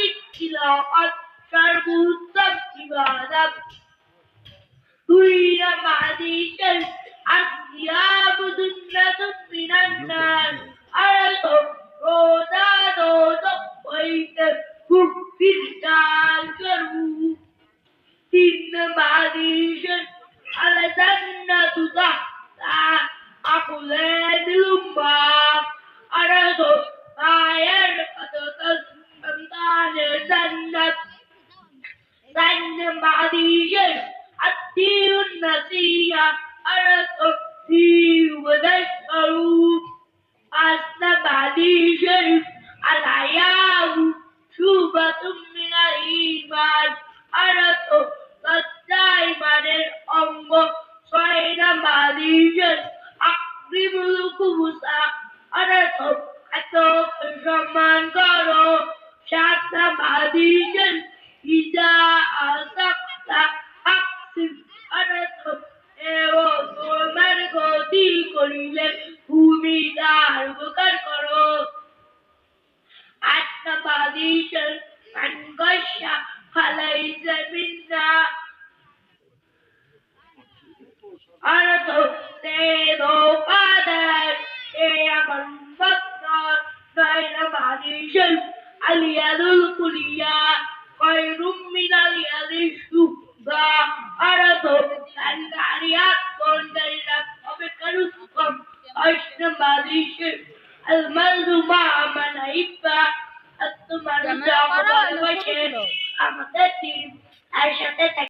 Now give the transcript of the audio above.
التلاوة سربوتم إبادة وإلى معديش الأثياب جنة من النار أرسل رودا دودا وإذا في الكرو إن معديش الجنة تحت أقلام الأمة أرسل ما يرقد من الجنة لأن معديش الدين النسية أرسل فيه وذكروا أصل معديش الحياة شوبة من الإيمان أرسل دائما الأمر صين معديش أقرب الكبسة أرسل حتى الزمان قالوا شعت معديش إذا أسقط أقسم أرسل مرغوتي করিলে ভূমি তার উপকার করো আত্মবাদীশন সংঘর্ষা ফালাইছে বিন্না আরত দেবো পাদার এ আমার ভক্ত নয়নবাদীশন আলিয়াদুল কুলিয়া খয়রুম মিনাল ইয়াদিসুবা আরত العريات والدليل وبكرسكم أجنباديش المرض مع من عيبا الثمر الزعب والوشر أمدتهم أشتتك